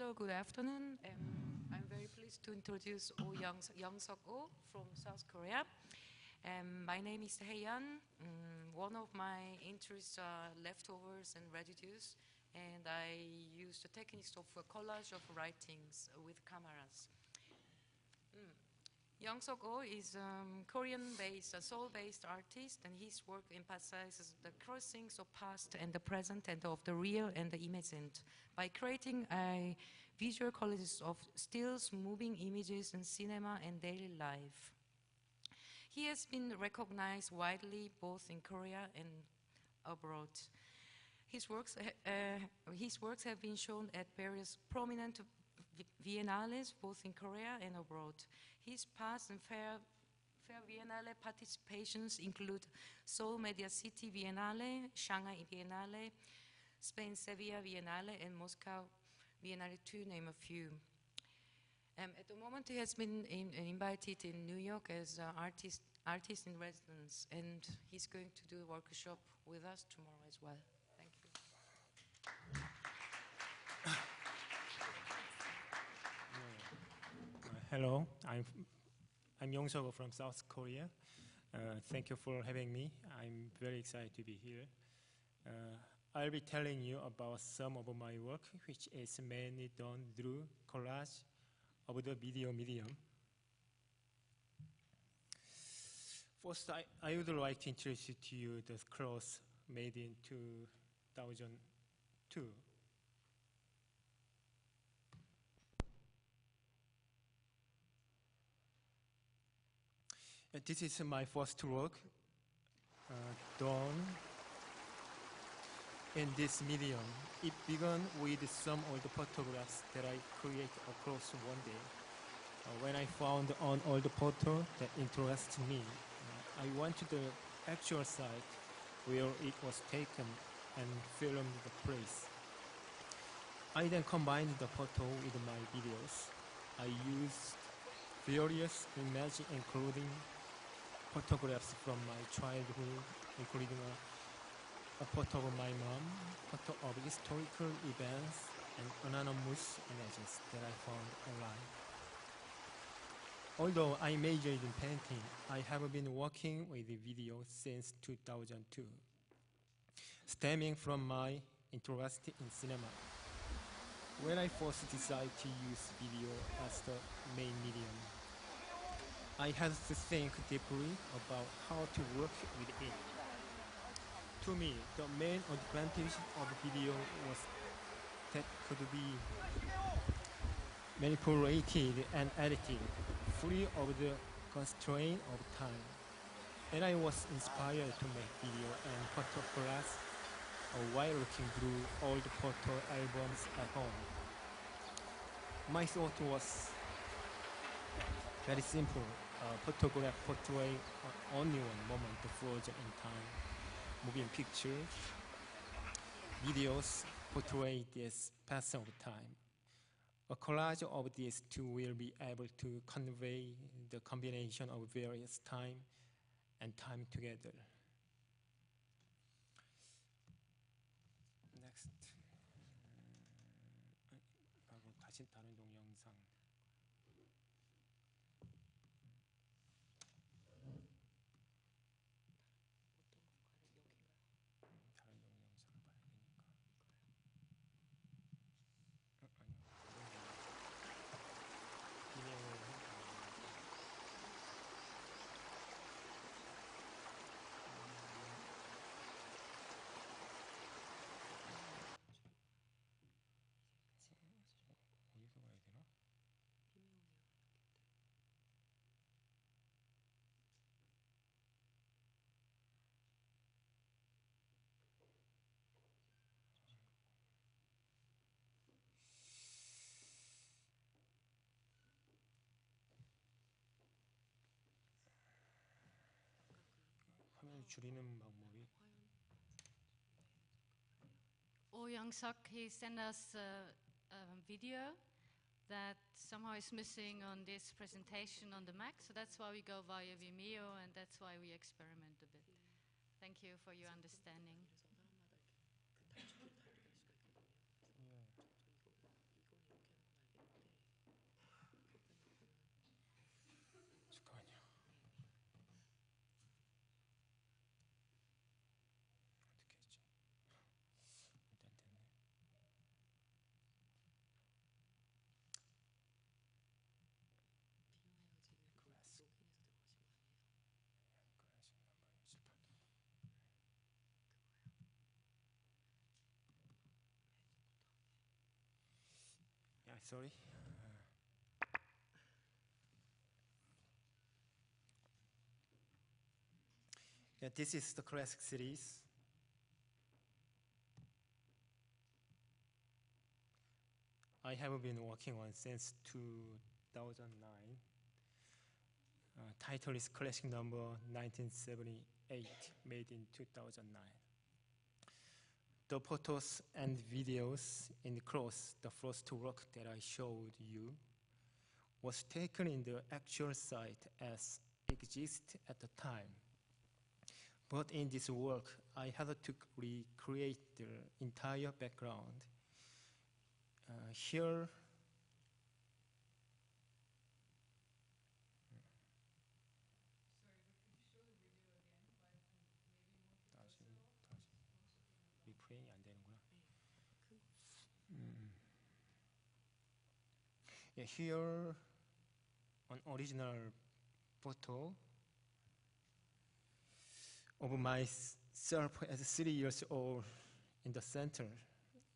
Hello, good afternoon. I'm very pleased to introduce YONGSEOK Oh from South Korea. My name is Hae-yeon. One of my interests are leftovers and residues, and I use the techniques of collage of writings with cameras. YONGSEOK Oh is a Korean-based, Seoul-based artist, and his work emphasizes the crossings of past and the present and of the real and the imagined by creating a visual collages of stills, moving images in cinema and daily life. He has been recognized widely both in Korea and abroad. His works have been shown at various prominent biennales, both in Korea and abroad. His past and fair biennale participations include Seoul Media City Biennale, Shanghai Biennale, Spain Seville Biennale, and Moscow Biennale, to name a few. At the moment, he has been invited in New York as an artist in residence, and he's going to do a workshop with us tomorrow as well. Thank you. Hello, I'm YONGSEOK Oh from South Korea. Thank you for having me. I'm very excited to be here. I'll be telling you about some of my work, which is mainly done through collage of the video medium. First, I would like to introduce to you the clothes made in 2002. This is my first work done in this medium. It began with some old photographs that I created across one day. When I found an old photo that interested me, I went to the actual site where it was taken and filmed the place. I then combined the photo with my videos. I used various images including photographs from my childhood, including a photo of my mom, photo of historical events, and anonymous images that I found online. Although I majored in painting, I have been working with video since 2002, stemming from my interest in cinema. When I first decided to use video as the main medium, I had to think deeply about how to work with it. To me, the main advantage of video was that it could be manipulated and edited, free of the constraint of time. And I was inspired to make video and photographs while looking through old photo albums at home. My thought was very simple. Photograph portray only one moment frozen in time. Moving pictures, videos portray this passing of time. A collage of these two will be able to convey the combination of various time and time together. Next. 다시 다른 동영상. 다른 동영상을 봐야 되니까. 아니요. 어디서 봐야 되나? 화면을 줄이는 방법이. Oh YONGSEOK, he sent us a video that somehow is missing on this presentation on the Mac, so that's why we go via Vimeo, and that's why we experiment a bit. Thank you for your understanding. Sorry. Yeah, this is the classic series. I have been working on since 2009. Title is Classic Number 1978, made in 2009. The photos and videos enclose the first work that I showed you was taken in the actual site as exists at the time. But in this work, I had to recreate the entire background. Here, 리프레인이 안 되는구나. Yeah, here, an original photo of myself as 3 years old in the center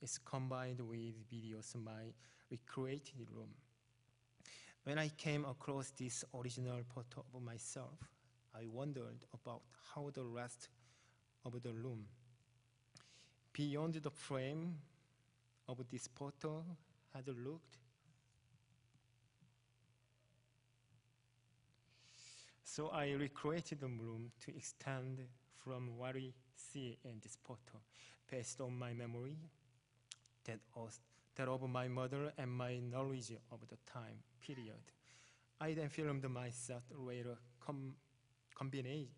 is combined with videos of my recreated room. When I came across this original photo of myself, I wondered about how the rest of the room, beyond the frame of this photo, had looked. So I recreated the room to extend from what we see in this photo, based on my memory, that of my mother and my knowledge of the time period. I then filmed myself later combining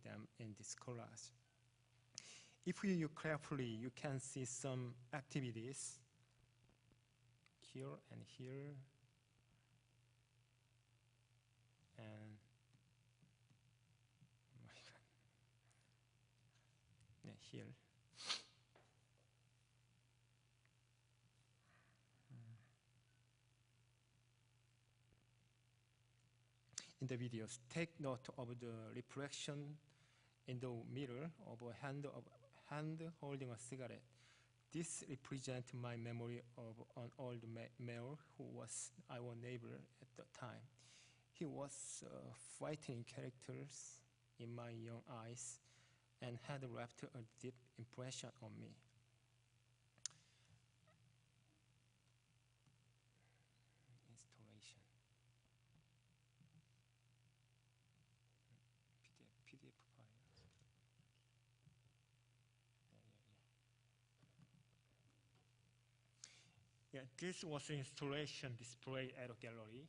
them in this collage. If you look carefully, you can see some activities here and here, and oh my God. Yeah, here. In the videos, take note of the reflection in the mirror of a hand holding a cigarette. This represents my memory of an old male who was our neighbor at the time. He was frightening characters in my young eyes and had left a deep impression on me. Installation. PDF file. Yeah, this was an installation display at a gallery.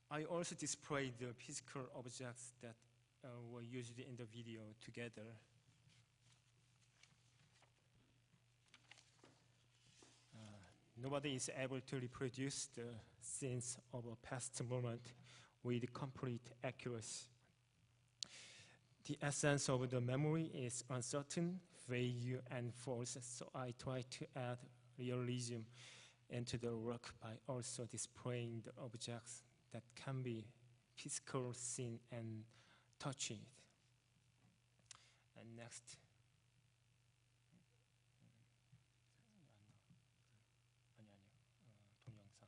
I also displayed the physical objects that were used in the video together. Nobody is able to reproduce the scenes of a past moment with complete accuracy. The essence of the memory is uncertain, vague, and false, so I try to add realism into the work by also displaying the objects that can be physical, seen, and touched. And next. 동영상.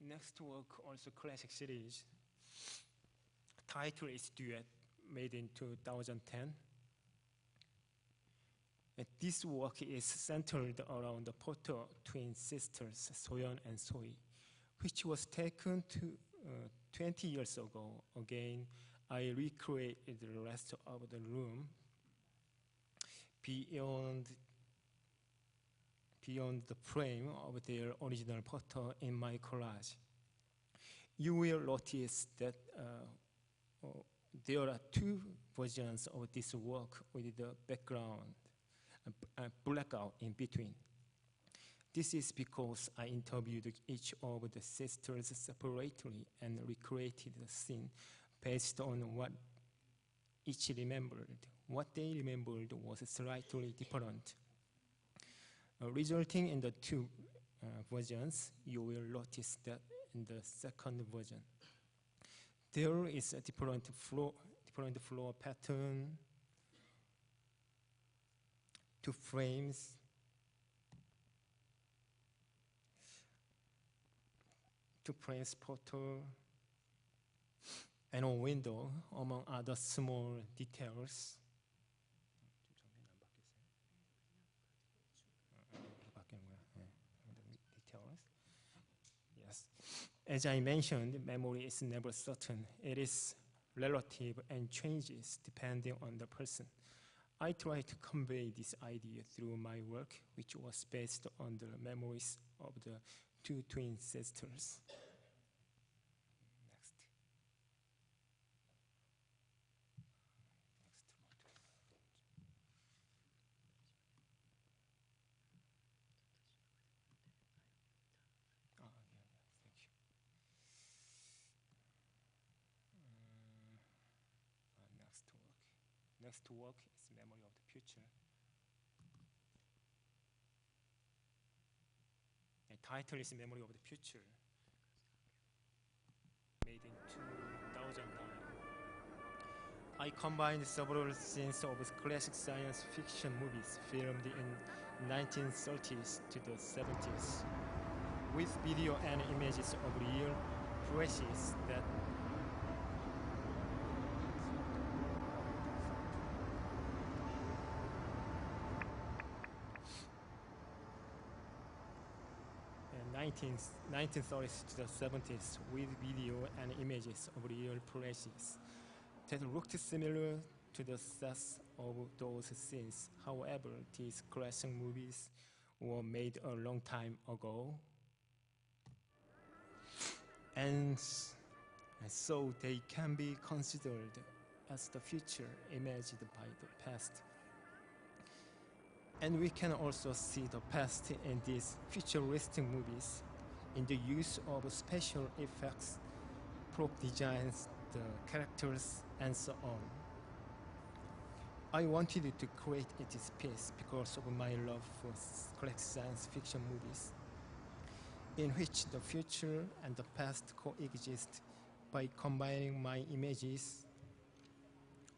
Next work, also classic series. Title is Duet, made in 2010. And this work is centered around the photo of twin sisters, Soyeon and Sohee, which was taken 20 years ago. Again, I recreated the rest of the room beyond the frame of their original photo in my collage. You will notice that there are two versions of this work with the background blackout in between. This is because I interviewed each of the sisters separately and recreated the scene based on what each remembered. What they remembered was slightly different. Resulting in the two versions, you will notice that in the second version, there is a different floor pattern, two frames, photo, and a window, among other small details. Yes. As I mentioned, memory is never certain. It is relative and changes depending on the person. I try to convey this idea through my work, which was based on the memories of the two twin sisters. Next. Thank you. Next work is memory of the future. The title is Memory of the Future, made in 2009. I combined several scenes of classic science fiction movies filmed in 1930s to the 70s with video and images of real places that in 1930s to the 70s with video and images of real places that looked similar to the sets of those scenes. However, these classic movies were made a long time ago, and so they can be considered as the future imagined by the past. And we can also see the past in these futuristic movies in the use of special effects, prop designs, the characters, and so on. I wanted to create this piece because of my love for classic science fiction movies, in which the future and the past coexist by combining my images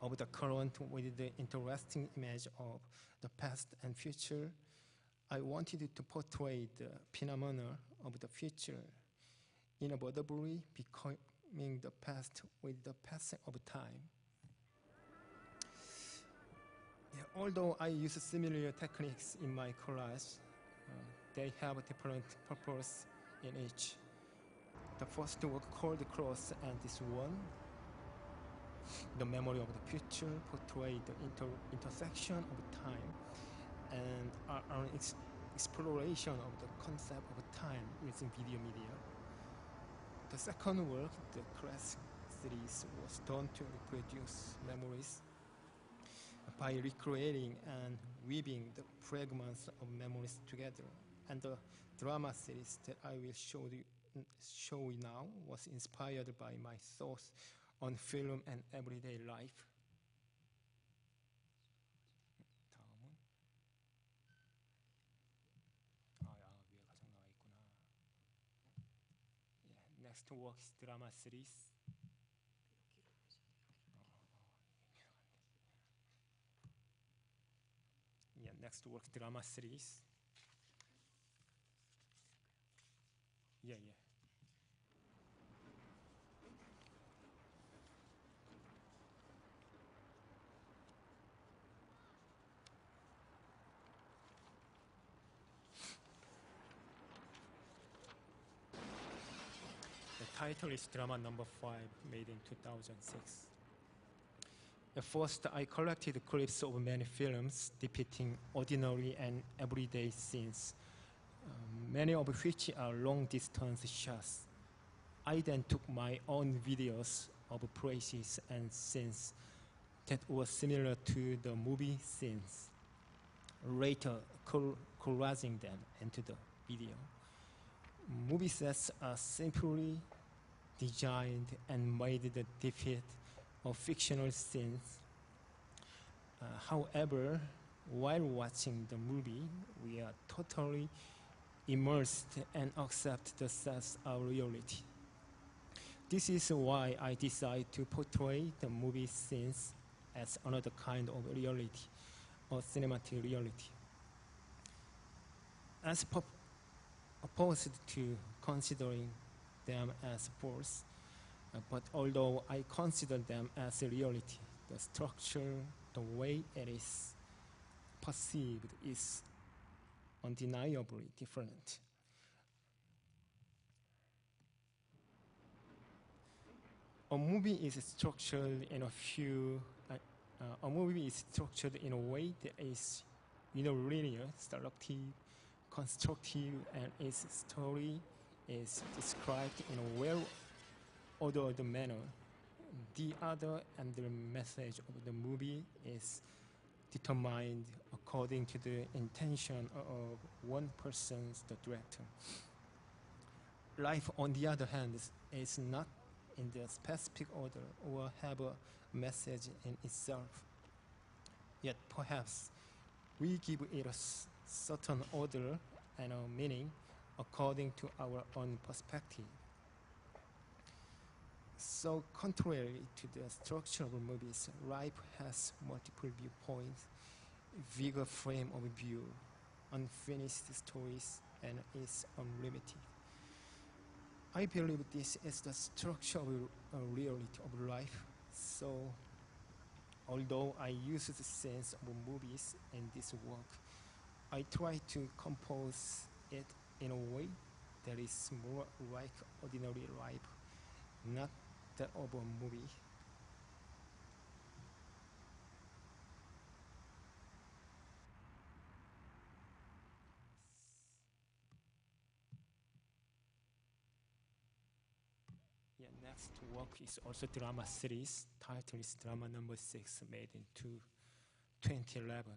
of the current with the interesting image of the past and future. I wanted to portray the phenomena of the future inevitably becoming the past with the passing of time. Although I use similar techniques in my collage, they have a different purpose in each. The first work called Cross and this one, the memory of the future, portray the intersection of time and an exploration of the concept of time using video media. The second work, the classic series, was done to reproduce memories by recreating and weaving the fragments of memories together. And the drama series that I will show you now was inspired by my thoughts on film and everyday life. Next work is drama series. Next work drama series. The title is drama number 5, made in 2006. At first, I collected clips of many films depicting ordinary and everyday scenes, many of which are long-distance shots. I then took my own videos of places and scenes that were similar to the movie scenes, later collaging them into the video. Movie sets are simply designed and made the defeat of fictional scenes. However, while watching the movie, we are totally immersed and accept the sets of reality. This is why I decided to portray the movie scenes as another kind of reality, or cinematic reality. As opposed to considering them as false, but although I consider them as a reality, the structure, the way it is perceived is undeniably different. A movie is structured in a way that is linear, selective, constructive, and its story is described in a well-ordered manner. The other and the message of the movie is determined according to the intention of one person, the director. Life, on the other hand, is not in the specific order or have a message in itself. Yet perhaps we give it a certain order and a meaning according to our own perspective. So contrary to the structure of movies, life has multiple viewpoints, bigger frame of view, unfinished stories, and is unlimited. I believe this is the structure of reality of life. So, although I use the sense of movies in this work, I try to compose it in a way that is more like ordinary life, not that of a movie. Next work is also drama series. Title is Drama Number 6, made in 2011.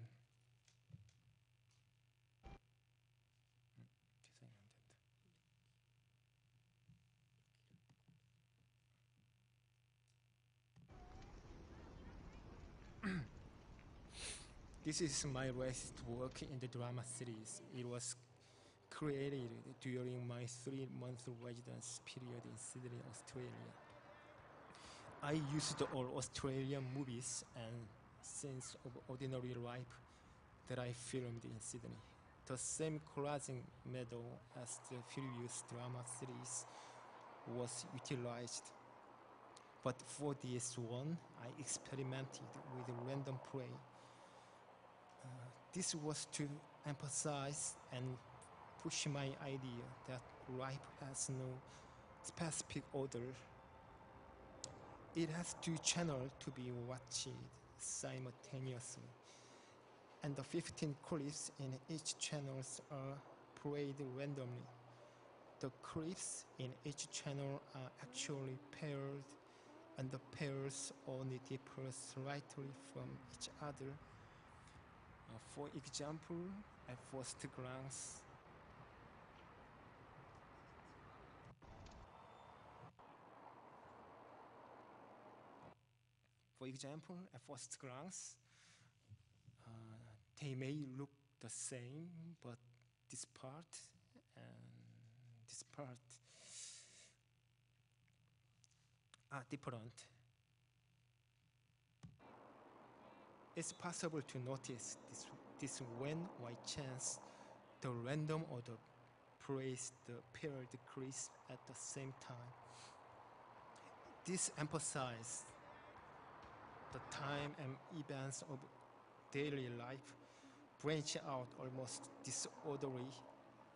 This is my latest work in the drama series. It was created during my 3-month residence period in Sydney, Australia. I used all Australian movies and scenes of ordinary life that I filmed in Sydney. The same collaging method as the previous drama series was utilized. But for this one, I experimented with random play. This was to emphasize and push my idea that life has no specific order. It has 2 channels to be watched simultaneously, and the 15 clips in each channel are played randomly. The clips in each channel are actually paired, and the pairs only differ slightly from each other. For example, at first glance, they may look the same, but this part and this part are different. It's possible to notice this when, by chance, the random order plays the paired clips at the same time. This emphasizes the time and events of daily life branch out almost disorderly,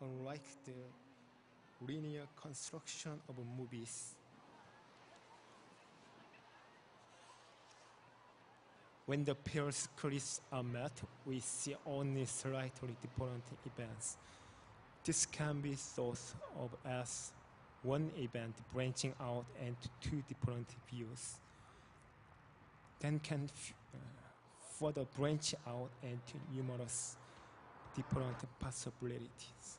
unlike the linear construction of movies. When the pairs clips are met, we see only slightly different events. This can be thought of as one event branching out into 2 different views, then can further branch out into numerous different possibilities.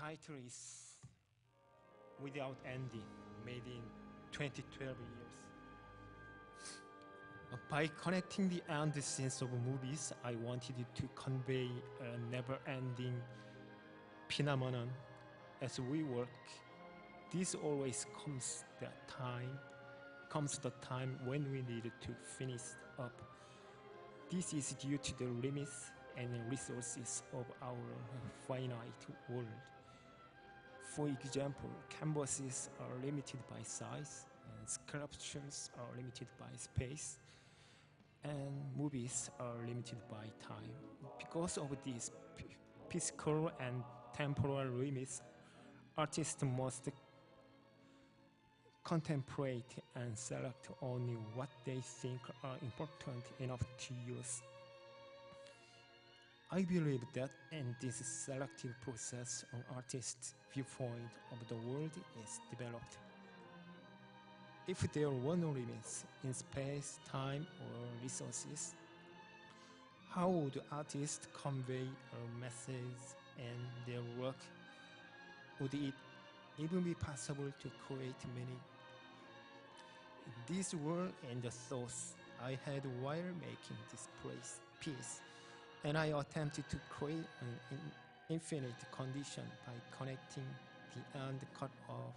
title is Without Ending, made in 2012 years. By connecting the end scenes of movies, I wanted to convey a never-ending phenomenon. As we work, this always comes the time when we need to finish up. This is due to the limits and resources of our finite world. For example, canvases are limited by size, and sculptures are limited by space, and movies are limited by time. Because of these physical and temporal limits, artists must contemplate and select only what they think are important enough to use. I believe that in this selective process, an artist's viewpoint of the world is developed. If there were no limits in space, time, or resources, how would artists convey a message in their work? Would it even be possible to create meaning? These were in the thoughts I had while making this piece, and I attempted to create an infinite condition by connecting the end cut of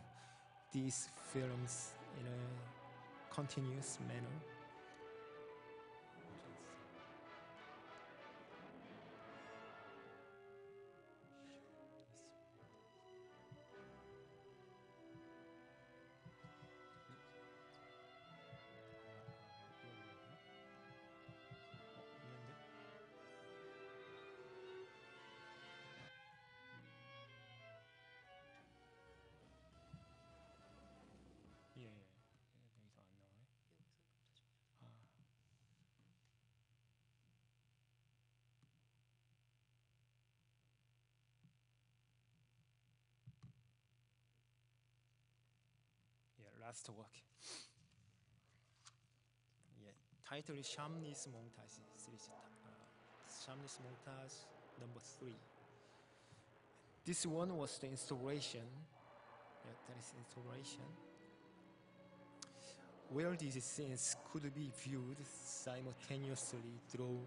these films in a continuous manner. Last work. Title is Shamlis Montage series. Shamlis Montage number 3. This one was the installation. That is installation. Where these scenes could be viewed simultaneously through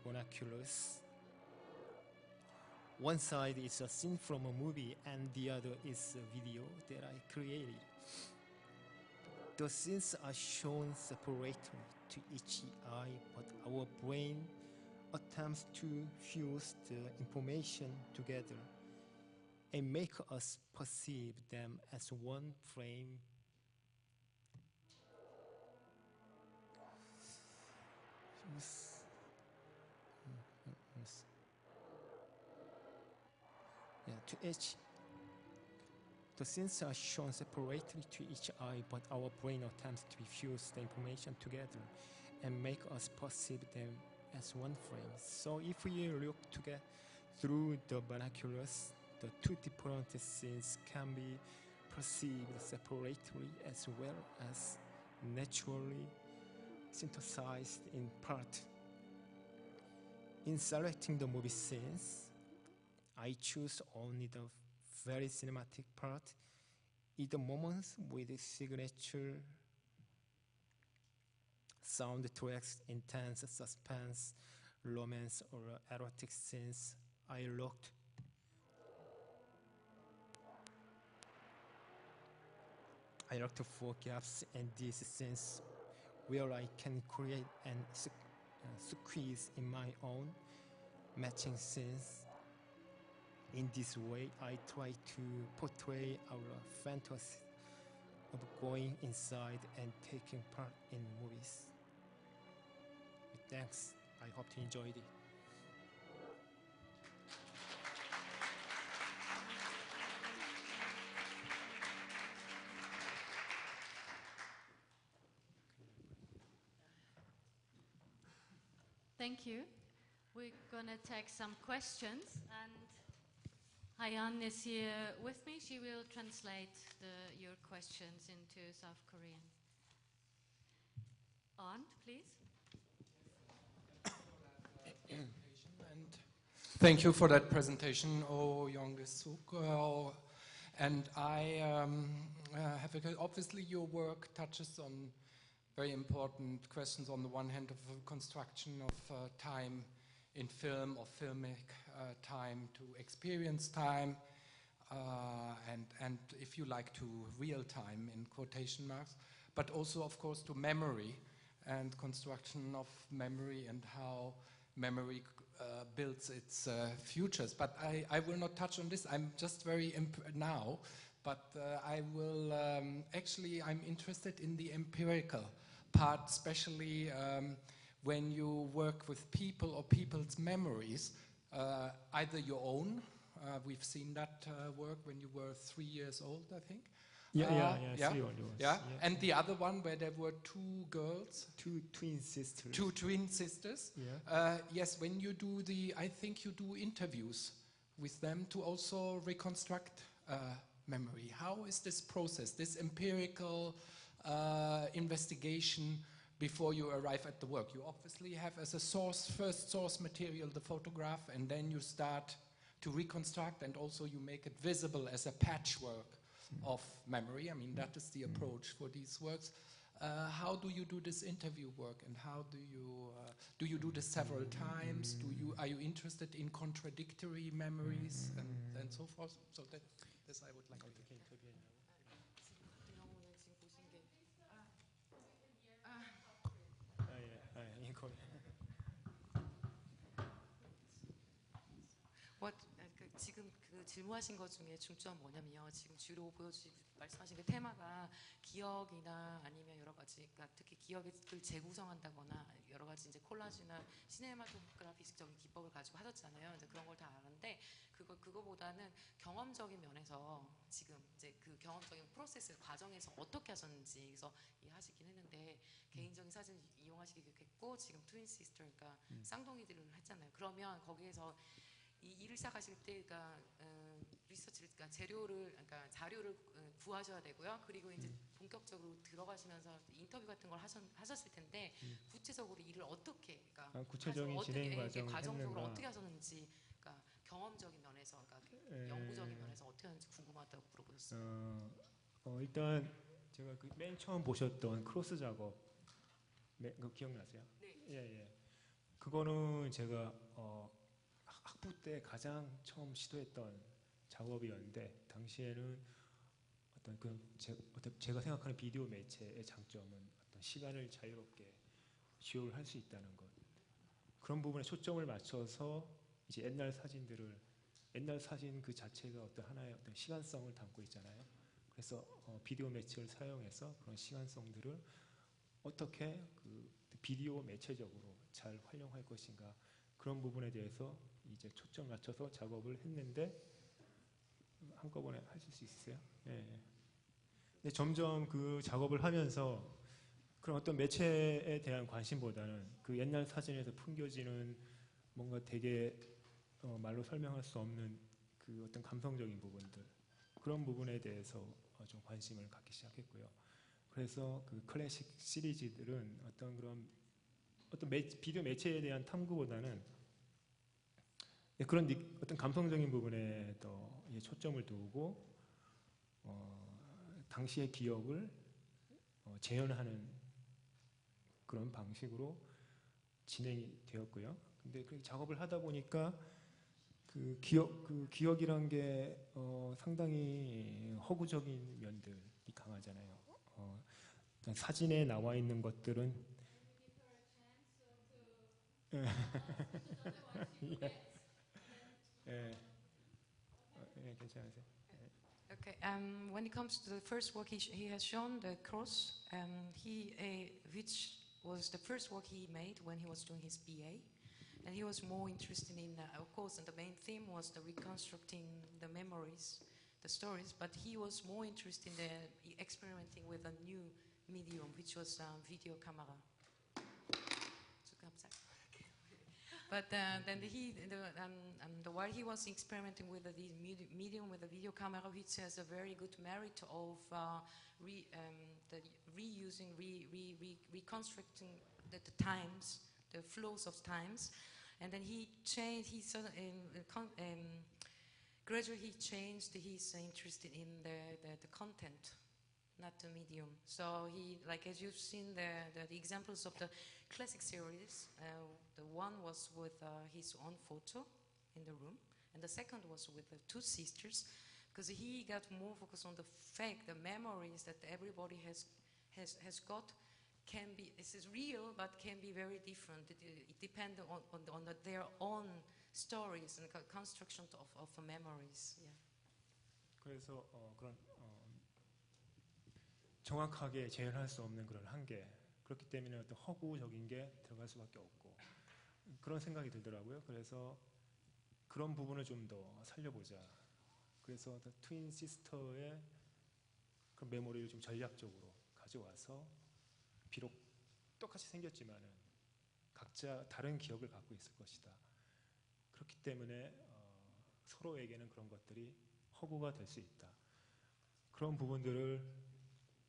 binoculars. One side is a scene from a movie and the other is a video that I created. The scenes are shown separately to each eye, but our brain attempts to fuse the information together and make us perceive them as one frame. The scenes are shown separately to each eye, but our brain attempts to fuse the information together and make us perceive them as one frame. So if we look together through the binoculars, the two different scenes can be perceived separately as well as naturally synthesized in part. In selecting the movie scenes, I choose only the very cinematic part, either moments with signature soundtracks, intense suspense, romance, or erotic scenes. I looked for gaps in these scenes where I can create and squeeze in my own matching scenes. In this way, I try to portray our fantasy of going inside and taking part in movies. Thanks. I hope you enjoyed it. Thank you. We're gonna take some questions, and Hayan is here with me. She will translate your questions into South Korean. On, please. And Thank you for that presentation, YONGSEOK. And I have obviously your work touches on very important questions. On the one hand, of construction of time in film or filmic time to experience time, and if you like, to real time in quotation marks, but also, of course, to memory and construction of memory and how memory builds its futures. But I will not touch on this. I'm just very now, but I will actually, I'm interested in the empirical part, especially when you work with people or people's memories, either your own. We've seen that work when you were 3 years old, I think. Yeah. 3 years. Yeah, and the other one where there were two girls. Two twin sisters. Two twin sisters. Yeah. Yes, when you do I think you do interviews with them to also reconstruct memory. How is this process, this empirical investigation before you arrive at the work? You obviously have as a first source material the photograph, and then you start to reconstruct, and also you make it visible as a patchwork of memory. I mean, that is the approach for these works. How do you do this interview work, and how do you do this several times? Are you interested in contradictory memories and so forth? So this I would like to interview. 지금 그 질문하신 것 중에 중점은 뭐냐면요. 지금 주로 말씀하신 그 테마가 기억이나 아니면 여러 가지, 그러니까 특히 기억을 재구성한다거나 여러 가지 이제 콜라지나 시네마토그래피식적인 기법을 가지고 하셨잖아요. 이제 그런 걸 다 아는데 그거보다는 경험적인 면에서 지금 이제 그 경험적인 프로세스 과정에서 어떻게 하셨는지 그래서 이해하시긴 했는데 개인적인 사진을 이용하시기도 했고 지금 트윈 시스터, 그러니까 쌍둥이들을 했잖아요. 그러면 거기에서 이 일을 시작하실 때, 그러니까 리서치를, 그러니까 그러니까 자료를 구하셔야 되고요. 그리고 이제 본격적으로 들어가시면서 인터뷰 같은 걸 하셨을 텐데 구체적으로 일을 어떻게, 그러니까 구체적인 진행 과정을 과정적으로 어떻게 하셨는지, 그러니까 경험적인 면에서, 그러니까 연구적인 면에서 어떻게 하는지 궁금하다고 물어보셨어요. 일단 제가 그 맨 처음 보셨던 크로스 작업, 그거 기억나세요? 네. 예. 그거는 제가 학부 때 가장 처음 시도했던 작업이었는데, 당시에는 제가 생각하는 비디오 매체의 장점은 어떤 시간을 자유롭게 조율할 수 있다는 것. 그런 부분에 초점을 맞춰서 이제 옛날 사진 그 자체가 어떤 하나의 어떤 시간성을 담고 있잖아요. 그래서 비디오 매체를 사용해서 그런 시간성들을 어떻게 그 비디오 매체적으로 잘 활용할 것인가, 그런 부분에 대해서 이제 초점 맞춰서 작업을 했는데, 한꺼번에 하실 수 있으세요? 네. 근데 점점 그 작업을 하면서 그런 어떤 매체에 대한 관심보다는 그 옛날 사진에서 풍겨지는 뭔가 되게 말로 설명할 수 없는 그 어떤 감성적인 부분들, 그런 부분에 대해서 좀 관심을 갖기 시작했고요. 그래서 그 클래식 시리즈들은 어떤 비디오 매체에 대한 탐구보다는 그런 어떤 감성적인 부분에 더 초점을 두고 당시의 기억을 재현하는 그런 방식으로 진행이 되었고요. 근데 그 작업을 하다 보니까 그 기억이란 게 상당히 허구적인 면들이 강하잖아요. 사진에 나와 있는 것들은 괜찮으세요? Okay. When it comes to the first work he has shown, the cross, which was the first work he made when he was doing his BA, and he was more interested in, of course, and the main theme was the reconstructing the memories, the stories, but he was more interested in experimenting with a new medium, which was video camera. But then while he was experimenting with the medium with the video camera, which has a very good merit of reconstructing the times, the flows of times, And then he changed, gradually he changed his interest in the content, not the medium. So he, like as you've seen the examples of the classic series, the one was with his own photo in the room, and the second was with the two sisters, because he got more focused on the fact, the memories that everybody has got can be, this is real, but can be very different. It depends on their own stories and construction of memories. Yeah. 그래서 그런 정확하게 재현할 수 없는 그런 한계, 그렇기 때문에 어떤 허구적인 게 들어갈 수밖에 없고 그런 생각이 들더라고요. 그래서 그런 부분을 좀 더 살려보자. 그래서 트윈 시스터의 그 메모리를 좀 전략적으로 가져와서 비록 똑같이 생겼지만은 각자 다른 기억을 갖고 있을 것이다. 그렇기 때문에 서로에게는 그런 것들이 허구가 될 수 있다. 그런 부분들을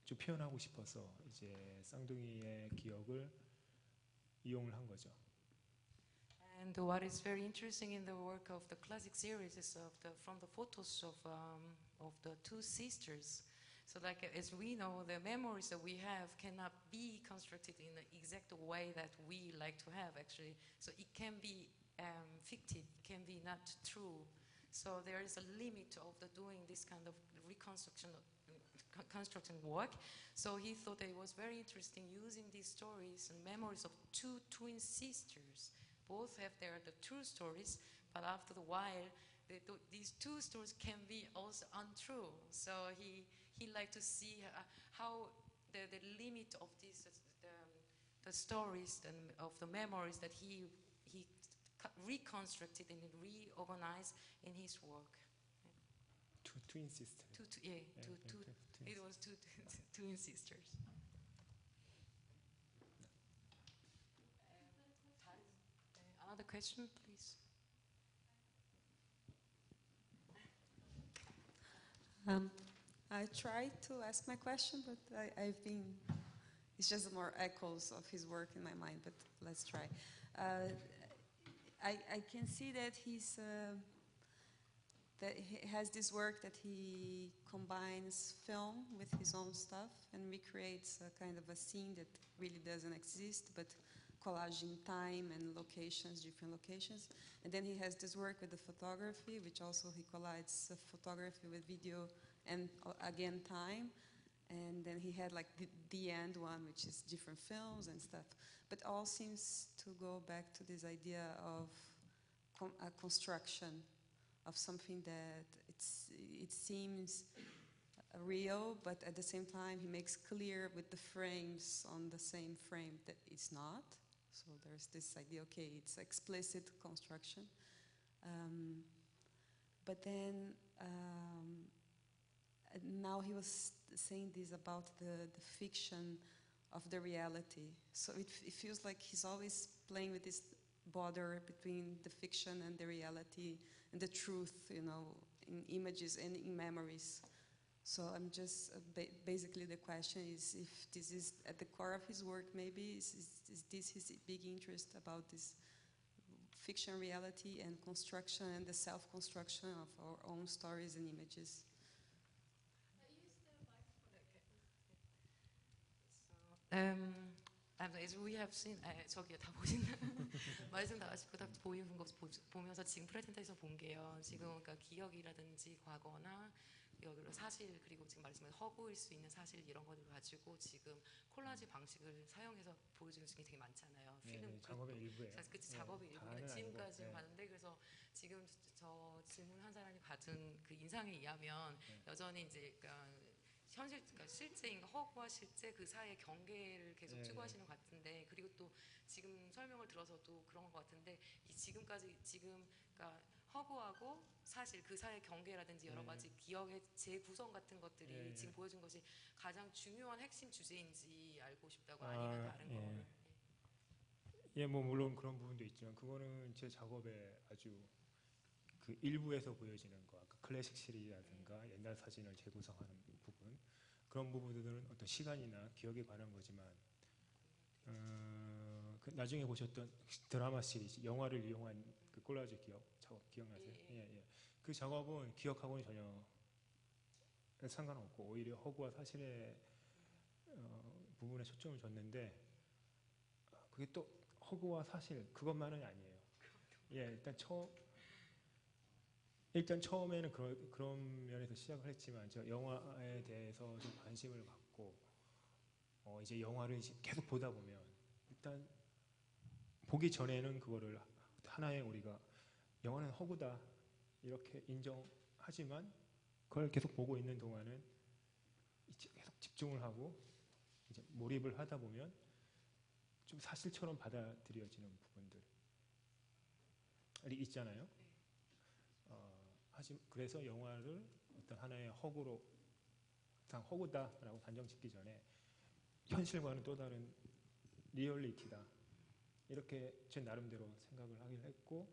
좀 표현하고 싶어서 이제 쌍둥이의 기억을 이용을 한 거죠. And what is very interesting in the work of the classic series is from the photos of the two sisters. So like as we know, the memories that we have cannot be constructed in the exact way that we like to have actually. So it can be fictive, it can be not true. So there is a limit of doing this kind of reconstruction construction work. So he thought that it was very interesting using these stories and memories of two twin sisters. Both have the true stories, but after a while, these two stories can be also untrue. So he liked to see how the limit of these the stories and of the memories that he reconstructed and reorganized in his work. Two twin sisters. It was two twin sisters. Another question, please. I tried to ask my question, but it's just more echoes of his work in my mind, but let's try. I can see that that he has this work that he combines film with his own stuff and recreates a kind of a scene that really doesn't exist, but collaging time and locations, different locations. And then he has this work with the photography, which also he collides photography with video and again time. And then he had like the end one, which is different films and stuff. But all seems to go back to this idea of a construction of something that it seems real, but at the same time he makes clear with the frames on the same frame that it's not. So there's this idea, okay, it's explicit construction. But then now he was saying this about the fiction of the reality. So it feels like he's always playing with this border between the fiction and the reality and the truth, you know, in images and in memories. So I'm just, basically the question is if this is at the core of his work, maybe, is this his big interest about this fiction reality and construction and the self-construction of our own stories and images? As we have seen, 저기요 다 보신 말씀 다 아시고 다 보이는 거 보면서 지금 프레젠테이션 본 게요. 지금 그러니까 기억이라든지 과거나 여기로 사실 그리고 지금 말씀하신 허구일 수 있는 사실 이런 것을 가지고 지금 콜라지 방식을 사용해서 보여주는 중이 되게 많잖아요. 필름 작업의 일부예요. 그치 작업의 일부는 지금까지 봤는데 그래서 지금 저 질문한 사람이 가진 그 인상에 의하면 여전히 이제 그러니까 실제 허구와 실제 그 사이의 경계를 계속 추구하시는 것 같은데 그리고 또 지금 설명을 들어서도 그런 것 같은데 지금까지 그러니까 허구하고 사실 그 사이의 경계라든지 여러 가지 기억의 재구성 같은 것들이 지금 보여준 것이 가장 중요한 핵심 주제인지 알고 싶다고 아니면 다른 거를 예, 뭐 물론 그런 부분도 있지만 그거는 제 작업의 아주 그 일부에서 보여지는 거, 아까 클래식 시리즈라든가 옛날 사진을 재구성하는 부분 그런 부분들은 어떤 시간이나 기억에 관한 거지만 나중에 보셨던 드라마 시리즈, 영화를 이용한 그 콜라주 작업 기억나세요? 예. 그 작업은 기억하고는 전혀 상관없고 오히려 허구와 사실의 부분에 초점을 줬는데 그게 또 허구와 사실 그것만은 아니에요. 예, 일단 처음에는 그런 면에서 시작을 했지만 저 영화에 대해서 좀 관심을 갖고 이제 영화를 계속 보다 보면 일단 보기 전에는 그거를 하나의 우리가 영화는 허구다 이렇게 인정하지만 그걸 계속 보고 있는 동안은 이제 계속 집중을 하고 이제 몰입을 하다 보면 좀 사실처럼 받아들여지는 부분들이 있잖아요. 그래서 영화를 어떤 하나의 허구로 허구다라고 단정짓기 전에 현실과는 또 다른 리얼리티다 이렇게 제 나름대로 생각을 하긴 했고.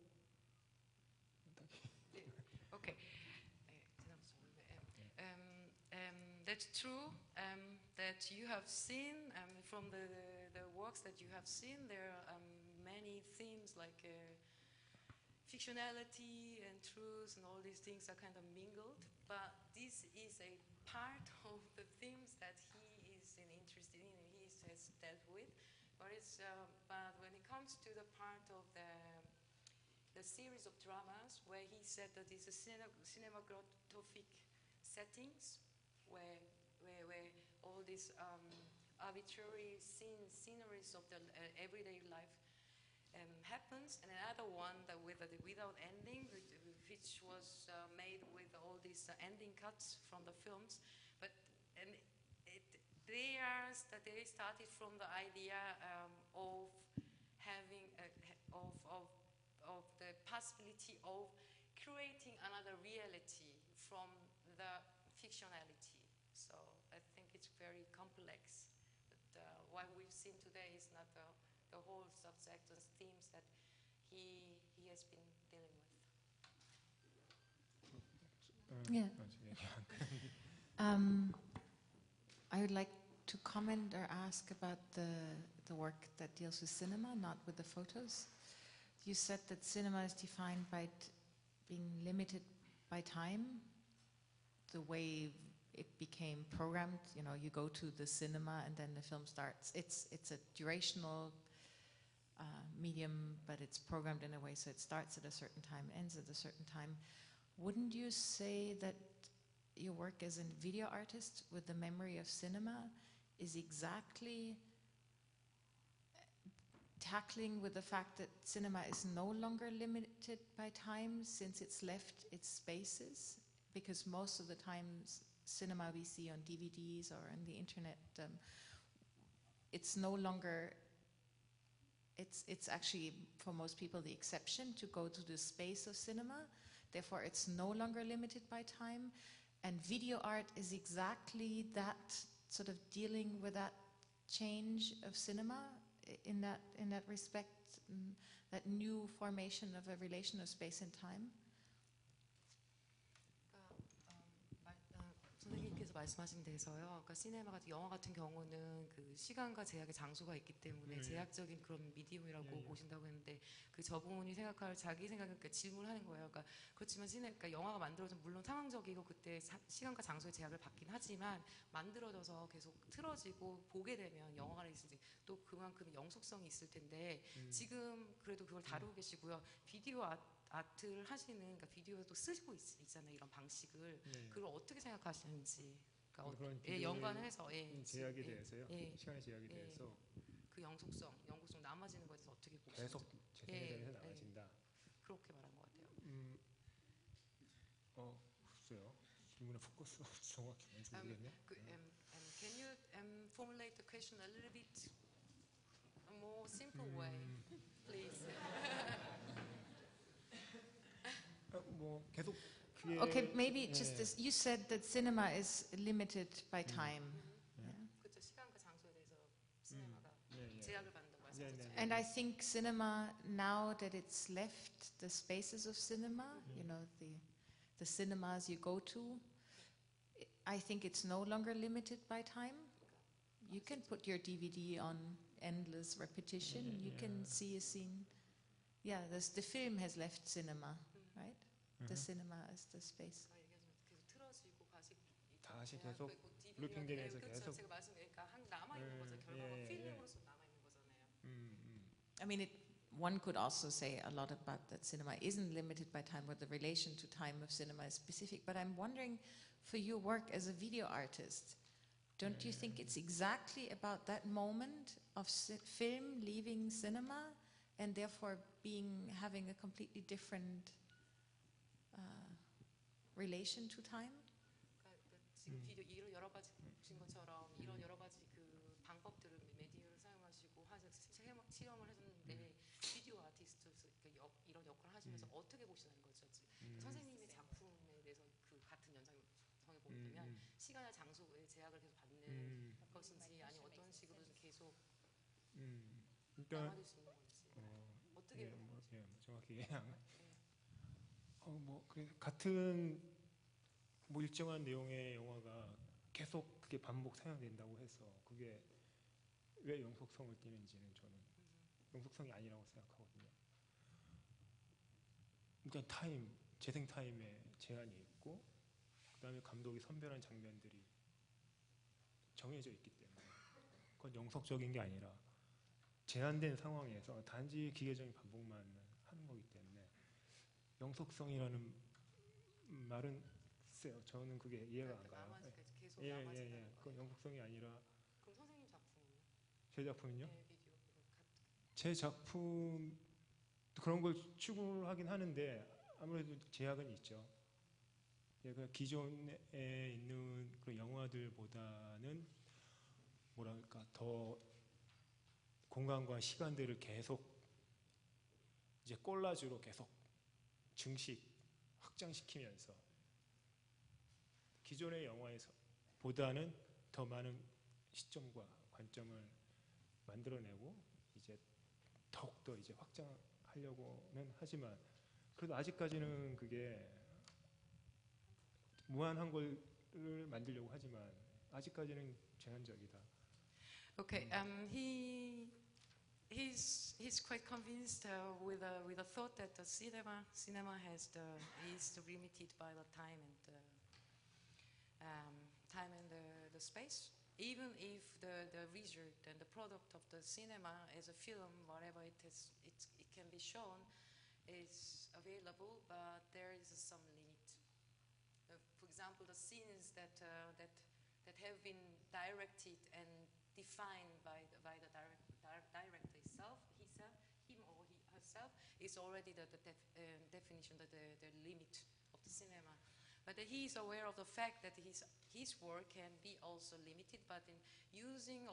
Okay. That's true that you have seen from the works that you have seen there are many themes like fictionality and truth and all these things are kind of mingled, but this is a part of the themes that he is interested in, he has dealt with. But when it comes to the part of the series of dramas where he said that these cinematographic settings where all these arbitrary sceneries of the everyday life happens, and another one that without ending, which was made with all these ending cuts from the films, they started from the idea of having of the possibility of creating another reality from the fictionality. So I think it's very complex. But what we've seen today is not the whole subject and themes that he has been dealing with. Yeah. I would like to comment or ask about the work that deals with cinema, not with the photos. You said that cinema is defined by being limited by time, the way it became programmed. You know, you go to the cinema and then the film starts. It's a durational medium, but it's programmed in a way so it starts at a certain time, ends at a certain time. Wouldn't you say that your work as a video artist with the memory of cinema is exactly tackling with the fact that cinema is no longer limited by time since it's left its spaces? Because most of the times cinema we see on DVDs or on the internet, it's no longer, it's actually for most people the exception to go to the space of cinema. Therefore it's no longer limited by time. And video art is exactly that, sort of dealing with that change of cinema in that respect, that new formation of a relation of space and time. 선생님께서 말씀하신 데서요. 그러니까 시네마 같은 영화 같은 경우는 그 시간과 제약의 장소가 있기 때문에 제약적인 그런 미디움이라고 보신다고 했는데 그 저분이 자기 생각을 질문하는 거예요. 그러니까 그렇지만 그러니까 영화가 만들어져 물론 상황적이고 그때 시간과 장소의 제약을 받긴 하지만 만들어져서 계속 틀어지고 보게 되면 영화가 있을 때 또 그만큼 영속성이 있을 텐데 지금 그래도 그걸 다루고 계시고요. 비디오 아트를 하시는, 그러니까 비디오도 쓰시고 있잖아요. 이런 방식을. 그걸 어떻게 생각하시는지. 그러니까 연관해서 제약에 대해서요. 시간의 제약에 대해서 그 영속성 남아지는 것에 대해서 어떻게 보시는지. 계속 재생되면서 남아진다. 그렇게 말한 것 같아요. 글쎄요. 질문의 포커스가 정확히 뭔지 모르겠네. Can you formulate the question a little bit more simple way, please? 계속 Okay, maybe just this. You said that cinema is limited by time. 그렇죠. 시간과 장소에 대해서 시네마가 제약을 받는다고 말씀하셨죠. And I think cinema, now that it's left the spaces of cinema, you know, the cinemas you go to, I think it's no longer limited by time. You can put your DVD on endless repetition. You can see a scene. Yeah, the film has left cinema, right? The cinema is the space. 계속 틀어지고 다시 계속 루핑되면서 계속. 제가 말씀드리니까 남아 있는 거죠. 결과가 필름으로서 남아 있는 거잖아요. I mean, one could also say a lot about that cinema isn't limited by time, or the relation to time of cinema is specific. But I'm wondering, for your work as a video artist, don't you think it's exactly about that moment of film leaving cinema, and therefore having a completely different relation to time? 지금 비디오 이런 여러 가지 보신 것처럼 이런 여러 가지 그 방법들을 메디어를 사용하시고 실험을 해줬는데 비디오 아티스트 이런 역할을 하시면서 어떻게 보시는 거죠? 선생님의 작품에 대해서 그 같은 연장성을 보게 되면 시간과 장소의 제약을 계속 받는 것인지 아니 어떤 식으로 계속 남아줄 수 있는 건지 어떻게 정확히 같은 일정한 내용의 영화가 계속 그게 반복 상영된다고 해서 그게 왜 영속성을 띠는지는 저는 영속성이 아니라고 생각하거든요. 그러니까 재생 타임에 제한이 있고, 그다음에 감독이 선별한 장면들이 정해져 있기 때문에 그건 영속적인 게 아니라 제한된 상황에서 단지 기계적인 반복만 하는 거기 때문에 영속성이라는 말은 글쎄요, 저는 그게 이해가 안 가요. 계속 그건 영속성이 아니라. 그럼 선생님 작품은요? 제 작품은요? 네, 비디오. 제 작품 그런 걸 추구하긴 하는데 아무래도 제약은 있죠. 그 기존에 있는 그런 영화들보다는 뭐랄까 더 공간과 시간들을 계속 이제 콜라주로 계속 확장시키면서 기존의 영화에서 보다는 더 많은 시점과 관점을 만들어내고 이제 더욱더 이제 확장하려고는 하지만 그래도 아직까지는 그게 무한한 걸 만들려고 하지만 아직까지는 제한적이다. Okay, he's quite convinced with a thought that the cinema is limited by the time and the space. Even if the result and the product of the cinema as a film, whatever it is, it can be shown, is available, but there is some limit. For example, the scenes that have been directed and defined by the director himself, him or herself, is already the definition, the limit of the cinema. But he is aware of the fact that his work can be also limited, but in using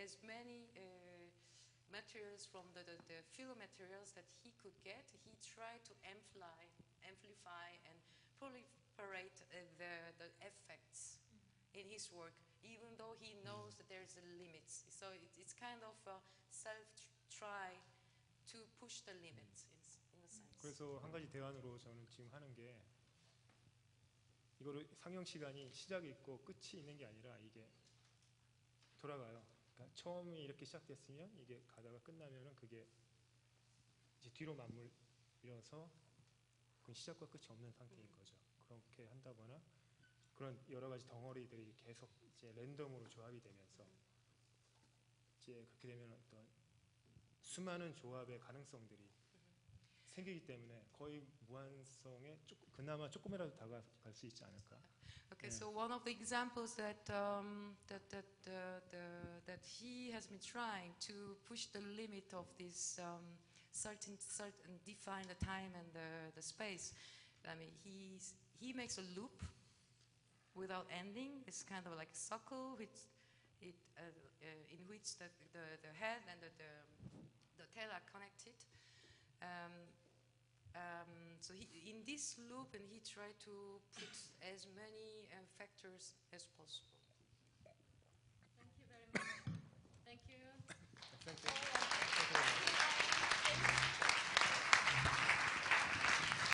as many materials from the film materials that he could get, he tried to amplify and proliferate the effects in his work, even though he knows that there's limits. So it's kind of a self-try to push the limits in a sense. 그래서 한 가지 대안으로 저는 지금 하는 게 이거를 상영 시간이 시작이 있고 끝이 있는 게 아니라 이게 돌아가요. 그러니까 처음이 이렇게 시작됐으면 이게 가다가 끝나면은 그게 이제 뒤로 맞물려서 그 시작과 끝이 없는 상태인 거죠. 그렇게 한다거나 그런 여러 가지 덩어리들이 계속 이제 랜덤으로 조합이 되면서 이제 그렇게 되면 어떤 수많은 조합의 가능성들이 생기기 때문에 거의 무한성에 그나마 조금이라도 다가갈 수 있지 않을까. Okay, so one of the examples that he has been trying to push the limit of this certain define the time and the space. I mean, he makes a loop without ending. It's kind of like a circle in which the head and the tail are connected. So in this loop, and he tried to put as many factors as possible. Thank you very much.